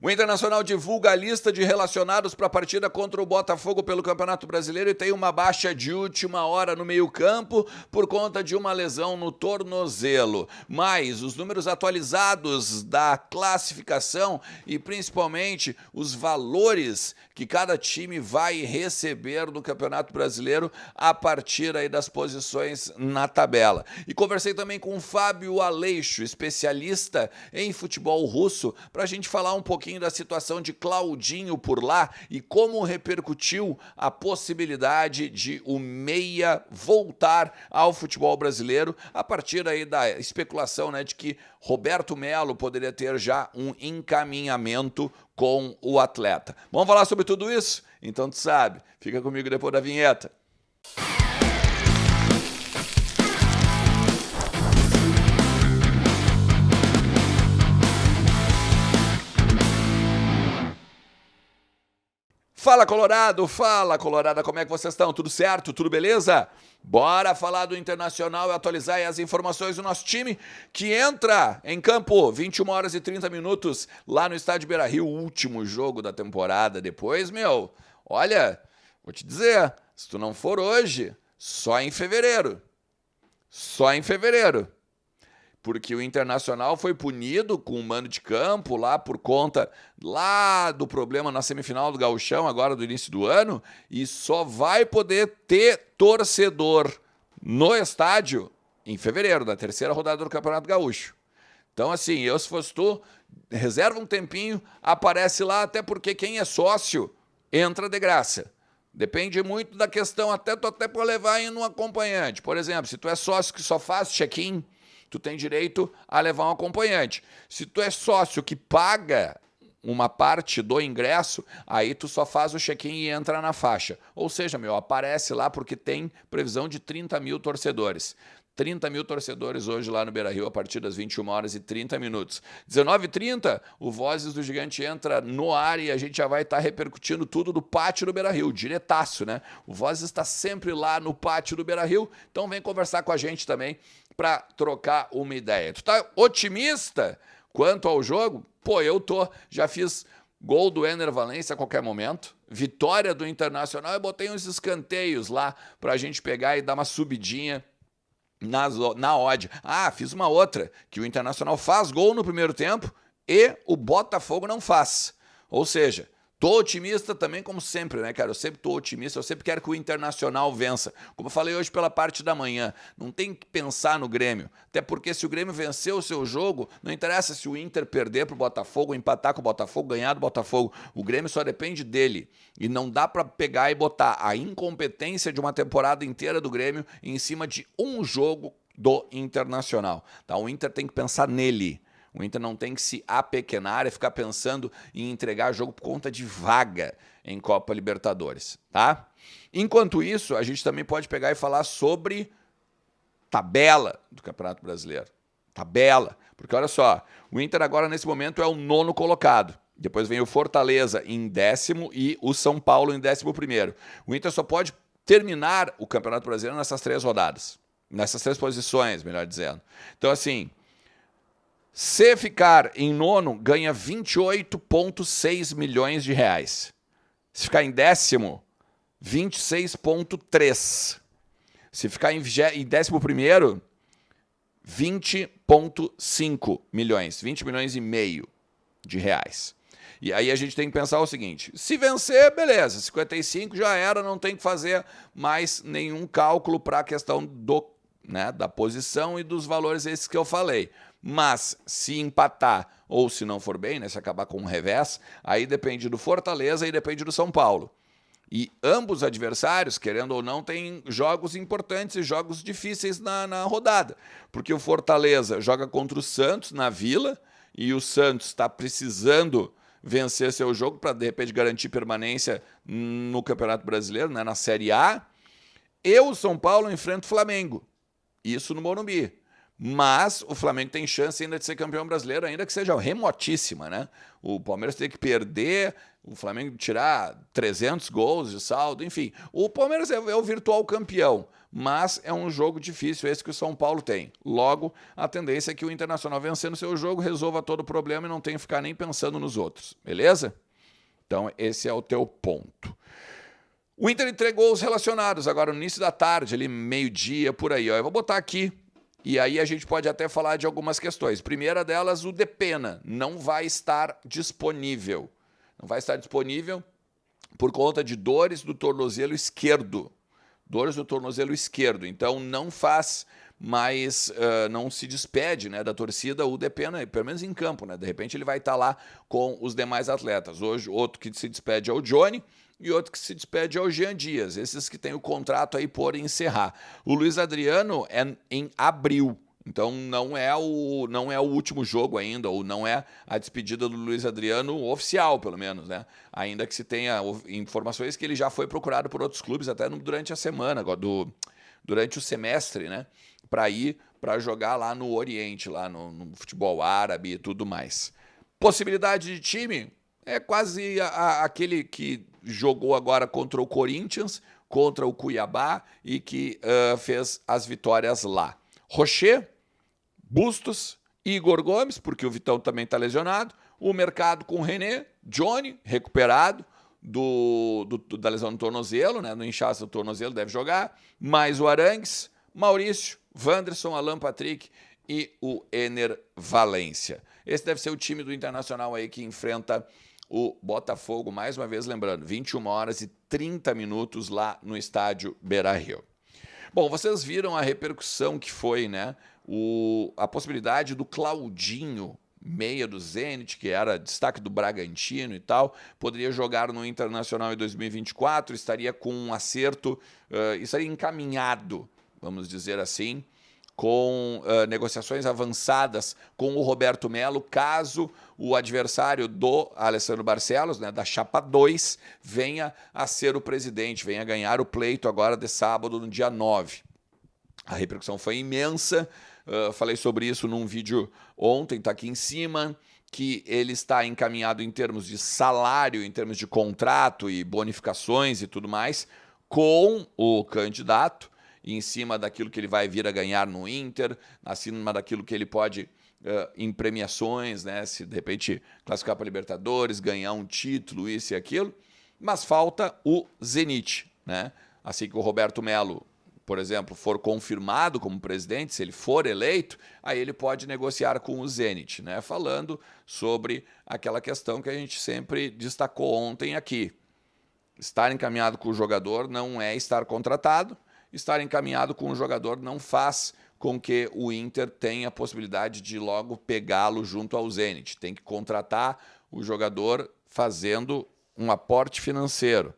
O Internacional divulga a lista de relacionados para a partida contra o Botafogo pelo Campeonato Brasileiro e tem uma baixa de última hora no meio-campo por conta de uma lesão no tornozelo. Mas os números atualizados da classificação e principalmente os valores que cada time vai receber no Campeonato Brasileiro a partir aí das posições na tabela. E conversei também com o Fábio Aleixo, especialista em futebol russo, para a gente falar um pouquinho da situação de Claudinho por lá e como repercutiu a possibilidade de o meia voltar ao futebol brasileiro a partir aí da especulação, né, de que Roberto Melo poderia ter já um encaminhamento com o atleta. Vamos falar sobre tudo isso? Então tu sabe, fica comigo depois da vinheta. Fala Colorada, como é que vocês estão? Tudo certo? Tudo beleza? Bora falar do Internacional e atualizar aí as informações do nosso time que entra em campo 21 horas e 30 minutos lá no Estádio Beira-Rio, o último jogo da temporada. Depois, olha, vou te dizer, se tu não for hoje, só em fevereiro. Só em fevereiro. Porque o Internacional foi punido com o mando de campo lá por conta lá do problema na semifinal do Gauchão, agora do início do ano, e só vai poder ter torcedor no estádio em fevereiro, na terceira rodada do Campeonato Gaúcho. Então, assim, se fosse tu, reserva um tempinho, aparece lá, até porque quem é sócio entra de graça. Depende muito da questão, até para levar em um acompanhante. Por exemplo, se tu é sócio que só faz check-in, tu tem direito a levar um acompanhante. Se tu é sócio que paga uma parte do ingresso, aí tu só faz o check-in e entra na faixa. Ou seja, aparece lá porque tem previsão de 30 mil torcedores. 30 mil torcedores hoje lá no Beira-Rio a partir das 21 horas e 30 minutos. 19h30, o Vozes do Gigante entra no ar e a gente já vai estar repercutindo tudo do pátio do Beira-Rio, diretaço, né? O Vozes está sempre lá no pátio do Beira-Rio, então vem conversar com a gente também para trocar uma ideia. Tu tá otimista quanto ao jogo? Pô, eu tô. Já fiz gol do Ener Valencia a qualquer momento, vitória do Internacional, eu botei uns escanteios lá para a gente pegar e dar uma subidinha na odd. Fiz uma outra, que o Internacional faz gol no primeiro tempo e o Botafogo não faz. Ou seja, tô otimista também, como sempre, né, cara? Eu sempre tô otimista, eu sempre quero que o Internacional vença. Como eu falei hoje pela parte da manhã, não tem que pensar no Grêmio. Até porque se o Grêmio vencer o seu jogo, não interessa se o Inter perder pro Botafogo, empatar com o Botafogo, ganhar do Botafogo. O Grêmio só depende dele. E não dá para pegar e botar a incompetência de uma temporada inteira do Grêmio em cima de um jogo do Internacional. Tá? O Inter tem que pensar nele. O Inter não tem que se apequenar e ficar pensando em entregar jogo por conta de vaga em Copa Libertadores, tá? Enquanto isso, a gente também pode pegar e falar sobre tabela do Campeonato Brasileiro. Tabela. Porque olha só, o Inter agora nesse momento é o 9º colocado. Depois vem o Fortaleza em 10º e o São Paulo em 11º. O Inter só pode terminar o Campeonato Brasileiro nessas 3 rodadas. Nessas 3 posições, melhor dizendo. Então, assim, se ficar em 9º, ganha 28,6 milhões de reais. Se ficar em 10º, 26,3. Se ficar em 11º, 20,5 milhões. 20 milhões e meio de reais. E aí a gente tem que pensar o seguinte, se vencer, beleza, 55 já era, não tem que fazer mais nenhum cálculo para a questão da posição e dos valores esses que eu falei. Mas se empatar ou se não for bem, né, se acabar com um revés, aí depende do Fortaleza e depende do São Paulo. E ambos adversários, querendo ou não, têm jogos importantes e jogos difíceis na rodada. Porque o Fortaleza joga contra o Santos na Vila e o Santos está precisando vencer seu jogo para, de repente, garantir permanência no Campeonato Brasileiro, né, na Série A. E o São Paulo enfrenta o Flamengo. Isso no Morumbi. Mas o Flamengo tem chance ainda de ser campeão brasileiro, ainda que seja remotíssima, né? O Palmeiras tem que perder, o Flamengo tirar 300 gols de saldo, enfim. O Palmeiras é o virtual campeão, mas é um jogo difícil esse que o São Paulo tem. Logo, a tendência é que o Internacional, vencendo seu jogo, resolva todo o problema e não tenha que ficar nem pensando nos outros, beleza? Então, esse é o teu ponto. O Inter entregou os relacionados agora no início da tarde, ali meio-dia, por aí. Ó. Eu vou botar aqui, e aí a gente pode até falar de algumas questões. Primeira delas, o Depena não vai estar disponível. Não vai estar disponível por conta de dores do tornozelo esquerdo. Dores do tornozelo esquerdo. Então, não faz mais, não se despede, né, da torcida o Depena, pelo menos em campo. Né? De repente, ele vai estar lá com os demais atletas. Hoje, outro que se despede é o Johnny, e outro que se despede é o Jean Dias, esses que têm o contrato aí por encerrar. O Luiz Adriano é em abril, então não é o último jogo ainda, ou não é a despedida do Luiz Adriano oficial, pelo menos, né? Ainda que se tenha informações que ele já foi procurado por outros clubes até durante a semana, durante o semestre, né? Para jogar lá no Oriente, lá no futebol árabe e tudo mais. Possibilidade de time? É quase aquele que jogou agora contra o Corinthians, contra o Cuiabá e que fez as vitórias lá. Rocher, Bustos, Igor Gomes, porque o Vitão também está lesionado. O mercado com o René, Johnny, recuperado da lesão no tornozelo, né? No inchaço do tornozelo, deve jogar. Mais o Arangues, Maurício, Wanderson, Alan Patrick e o Ener Valência. Esse deve ser o time do Internacional aí que enfrenta o Botafogo, mais uma vez lembrando, 21 horas e 30 minutos lá no estádio Beira-Rio. Bom, vocês viram a repercussão que foi, né? A possibilidade do Claudinho, meia do Zenit, que era destaque do Bragantino e tal, poderia jogar no Internacional em 2024, estaria com um acerto, estaria encaminhado, vamos dizer assim, com negociações avançadas com o Roberto Melo, caso o adversário do Alessandro Barcelos, né, da Chapa 2, venha a ser o presidente, venha ganhar o pleito agora de sábado, no dia 9. A repercussão foi imensa, falei sobre isso num vídeo ontem, está aqui em cima, que ele está encaminhado em termos de salário, em termos de contrato e bonificações e tudo mais, com o candidato, em cima daquilo que ele vai vir a ganhar no Inter, acima daquilo que ele pode, em premiações, né, se de repente classificar para a Libertadores, ganhar um título, isso e aquilo, mas falta o Zenit, né? Assim que o Roberto Melo, por exemplo, for confirmado como presidente, se ele for eleito, aí ele pode negociar com o Zenit, né? Falando sobre aquela questão que a gente sempre destacou ontem aqui. Estar encaminhado com o jogador não é estar contratado, estar encaminhado com o jogador não faz com que o Inter tenha a possibilidade de logo pegá-lo junto ao Zenit. Tem que contratar o jogador fazendo um aporte financeiro.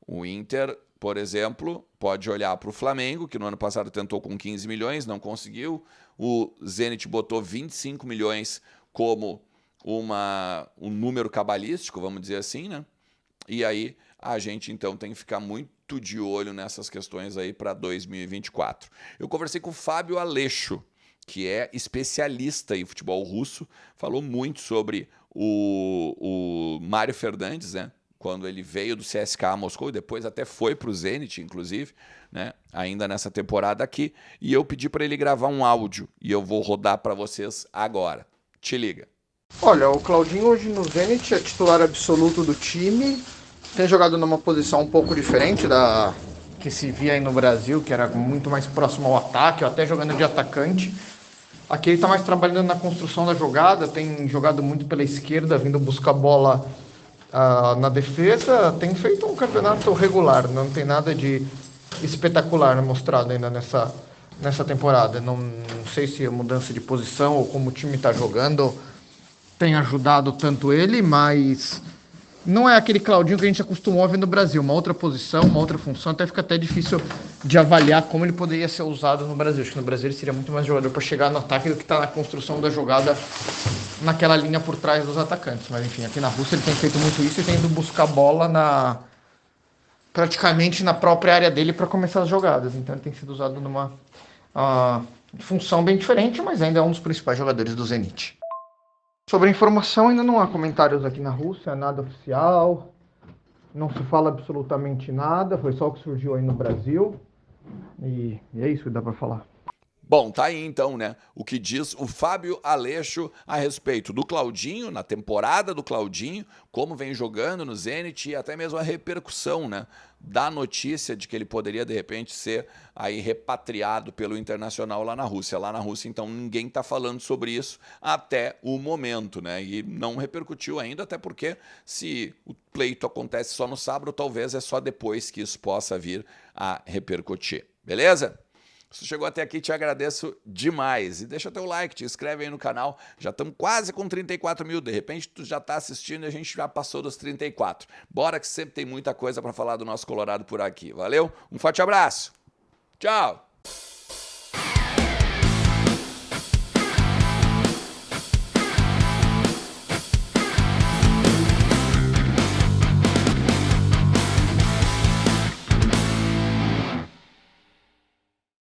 O Inter, por exemplo, pode olhar para o Flamengo, que no ano passado tentou com 15 milhões, não conseguiu. O Zenit botou 25 milhões como um número cabalístico, vamos dizer assim, né? E aí a gente então tem que ficar muito de olho nessas questões aí para 2024. Eu conversei com o Fábio Aleixo, que é especialista em futebol russo, falou muito sobre o Mário Fernandes, né? Quando ele veio do CSKA Moscou e depois até foi para o Zenit, inclusive, né? Ainda nessa temporada aqui, e eu pedi para ele gravar um áudio e eu vou rodar para vocês agora. Te liga. Olha, o Claudinho hoje no Zenit é titular absoluto do time, tem jogado numa posição um pouco diferente da que se via aí no Brasil, que era muito mais próximo ao ataque, ou até jogando de atacante. Aqui ele está mais trabalhando na construção da jogada, tem jogado muito pela esquerda, vindo buscar bola na defesa, tem feito um campeonato regular, não tem nada de espetacular mostrado ainda nessa temporada. Não sei se a mudança de posição ou como o time está jogando tem ajudado tanto ele, mas não é aquele Claudinho que a gente acostumou a ver no Brasil. Uma outra posição, uma outra função, fica até difícil de avaliar como ele poderia ser usado no Brasil. Acho que no Brasil ele seria muito mais jogador para chegar no ataque do que está na construção da jogada naquela linha por trás dos atacantes. Mas enfim, aqui na Rússia ele tem feito muito isso e tem ido buscar bola praticamente na própria área dele para começar as jogadas. Então ele tem sido usado função bem diferente, mas ainda é um dos principais jogadores do Zenit. Sobre a informação, ainda não há comentários aqui na Rússia, nada oficial, não se fala absolutamente nada, foi só o que surgiu aí no Brasil, e é isso que dá para falar. Bom, tá aí então, né? O que diz o Fábio Aleixo a respeito do Claudinho, na temporada do Claudinho, como vem jogando no Zenit e até mesmo a repercussão, né? Da notícia de que ele poderia, de repente, ser aí repatriado pelo Internacional lá na Rússia. Lá na Rússia, então, ninguém tá falando sobre isso até o momento, né? E não repercutiu ainda, até porque se o pleito acontece só no sábado, talvez é só depois que isso possa vir a repercutir. Beleza? Se chegou até aqui, te agradeço demais. E deixa teu like, te inscreve aí no canal. Já estamos quase com 34 mil. De repente, tu já está assistindo e a gente já passou dos 34. Bora que sempre tem muita coisa para falar do nosso Colorado por aqui. Valeu? Um forte abraço. Tchau.